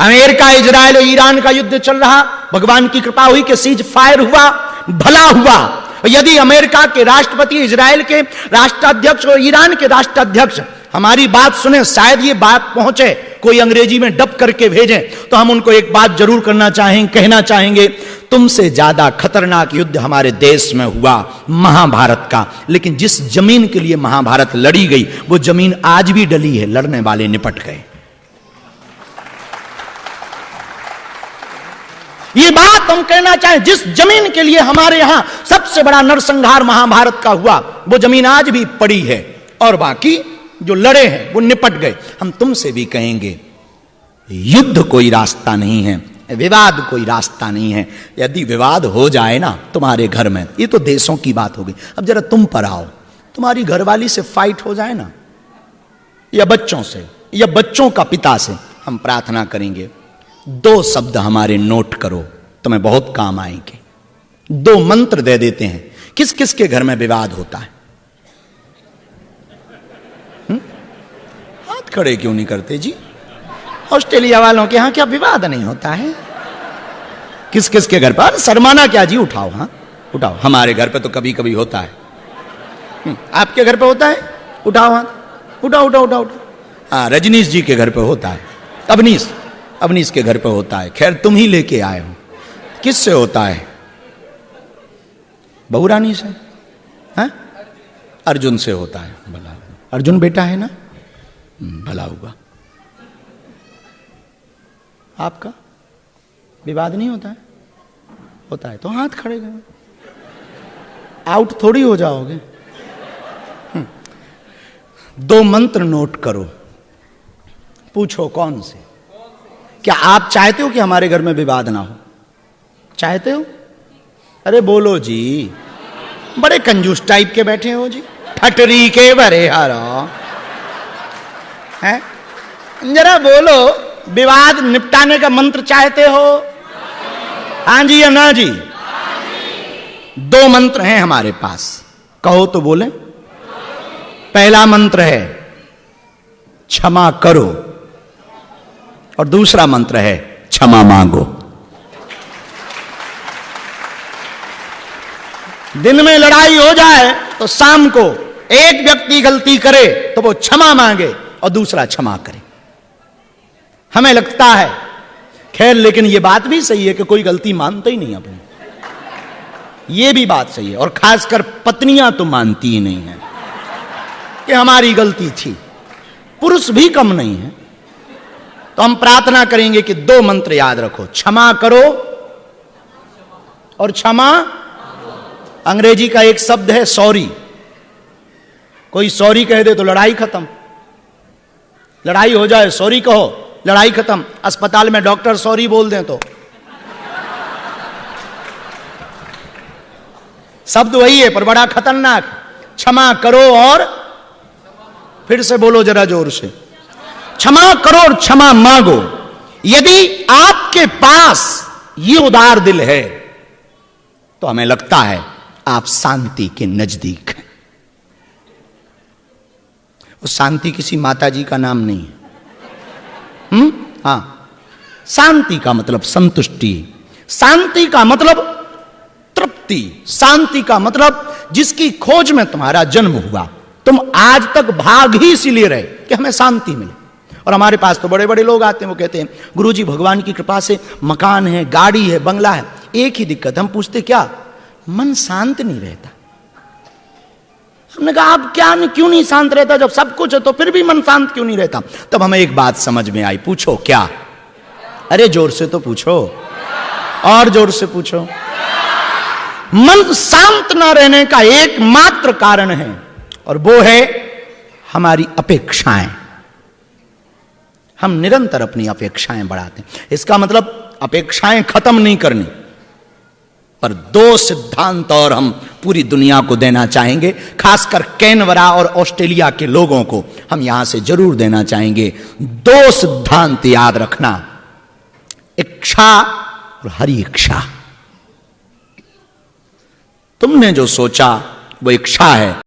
America, Israel और Iran का युद्ध चल रहा, भगवान की कृपा हुई कि सीज फायर हुआ, भला हुआ। यदि अमेरिका के राष्ट्रपति, इजराइल के राष्ट्राध्यक्ष और ईरान के राष्ट्राध्यक्ष हमारी बात सुने, शायद ये बात पहुंचे, कोई अंग्रेजी में डब करके भेजें, तो हम उनको एक बात जरूर कहना चाहेंगे, तुमसे ज्यादा खतरनाक युद्ध हमारे देश में हुआ महाभारत का, लेकिन जिस जमीन के लिए महाभारत लड़ी गई वो जमीन आज भी डली है, लड़ने वाले निपट गए। ये बात हम कहना चाहें, जिस जमीन के लिए हमारे यहां सबसे बड़ा नरसंहार महाभारत का हुआ वो जमीन आज भी पड़ी है, और बाकी जो लड़े हैं वो निपट गए। हम तुमसे भी कहेंगे, युद्ध कोई रास्ता नहीं है, विवाद कोई रास्ता नहीं है। यदि विवाद हो जाए ना तुम्हारे घर में, ये तो देशों की बात हो गई, अब जरा तुम पर आओ, तुम्हारी घरवाली से फाइट हो जाए ना, या बच्चों से, या बच्चों का पिता से, हम प्रार्थना करेंगे 2 शब्द हमारे नोट करो, तुम्हें बहुत काम आएंगे। 2 मंत्र दे देते हैं। किस किस के घर में विवाद होता है? हाथ खड़े क्यों नहीं करते जी? ऑस्ट्रेलिया वालों के यहां क्या विवाद नहीं होता है? किस किस के घर पर? शर्माना क्या जी, उठाओ, हाँ उठाओ। हमारे घर पे तो कभी कभी होता है। आपके घर पे होता है? उठाओ हाथ, उठाओ उठाओ उठाओ। हाँ, रजनीश जी के घर पे होता है, अवनीश के घर पे होता है। खैर तुम ही लेके आए हो। किससे होता है? बहुरानी से, हाँ? अर्जुन से होता है। भला, अर्जुन बेटा है ना, भला हुआ। आपका विवाद नहीं होता है? होता है तो हाथ खड़े करो, आउट थोड़ी हो जाओगे। 2 मंत्र नोट करो, पूछो कौन से? क्या आप चाहते हो कि हमारे घर में विवाद ना हो? चाहते हो? अरे बोलो जी, बड़े कंजूस टाइप के बैठे हो जी, ठटरी के भरे हारो हैं। जरा बोलो, विवाद निपटाने का मंत्र चाहते हो? हाँ जी या ना जी? 2 मंत्र हैं हमारे पास, कहो तो बोले। पहला मंत्र है क्षमा करो, और दूसरा मंत्र है क्षमा मांगो। दिन में लड़ाई हो जाए तो शाम को एक व्यक्ति गलती करे तो वो क्षमा मांगे और दूसरा क्षमा करे। हमें लगता है, खैर लेकिन ये बात भी सही है कि कोई गलती मानता ही नहीं अपनी, ये भी बात सही है, और खासकर पत्नियां तो मानती ही नहीं है कि हमारी गलती थी। पुरुष भी कम नहीं है। तो हम प्रार्थना करेंगे कि 2 मंत्र याद रखो, क्षमा करो और क्षमा। अंग्रेजी का एक शब्द है सॉरी। कोई सॉरी कह दे तो लड़ाई खत्म। लड़ाई हो जाए सॉरी कहो, लड़ाई खत्म। अस्पताल में डॉक्टर सॉरी बोल दें तो शब्द वही है पर बड़ा खतरनाक। क्षमा करो, और फिर से बोलो जरा जोर से, क्षमा करो और क्षमा मांगो। यदि आपके पास ये उदार दिल है तो हमें लगता है आप शांति के नजदीक हैं। वो शांति किसी माता जी का नाम नहीं है। हाँ, शांति का मतलब संतुष्टि, शांति का मतलब तृप्ति, शांति का मतलब जिसकी खोज में तुम्हारा जन्म हुआ। तुम आज तक भाग ही इसीलिए रहे कि हमें शांति मिले। और हमारे पास तो बड़े बड़े लोग आते हैं, वो कहते हैं गुरुजी भगवान की कृपा से मकान है, गाड़ी है, बंगला है, एक ही दिक्कत। हम पूछते क्या? मन शांत नहीं रहता। हमने कहा आप क्या नहीं, क्यों नहीं शांत रहता? जब सब कुछ है तो फिर भी मन शांत क्यों नहीं रहता? तब हमें एक बात समझ में आई। पूछो क्या? अरे जोर से तो पूछो, और जोर से पूछो। मन शांत न रहने का एकमात्र कारण है, और वो है हमारी अपेक्षाएं। हम निरंतर अपनी अपेक्षाएं बढ़ाते हैं। इसका मतलब अपेक्षाएं खत्म नहीं करनी, पर 2 सिद्धांत और हम पूरी दुनिया को देना चाहेंगे, खासकर कैनबरा और ऑस्ट्रेलिया के लोगों को हम यहां से जरूर देना चाहेंगे। 2 सिद्धांत याद रखना, इच्छा और हरि इच्छा। तुमने जो सोचा वो इच्छा है,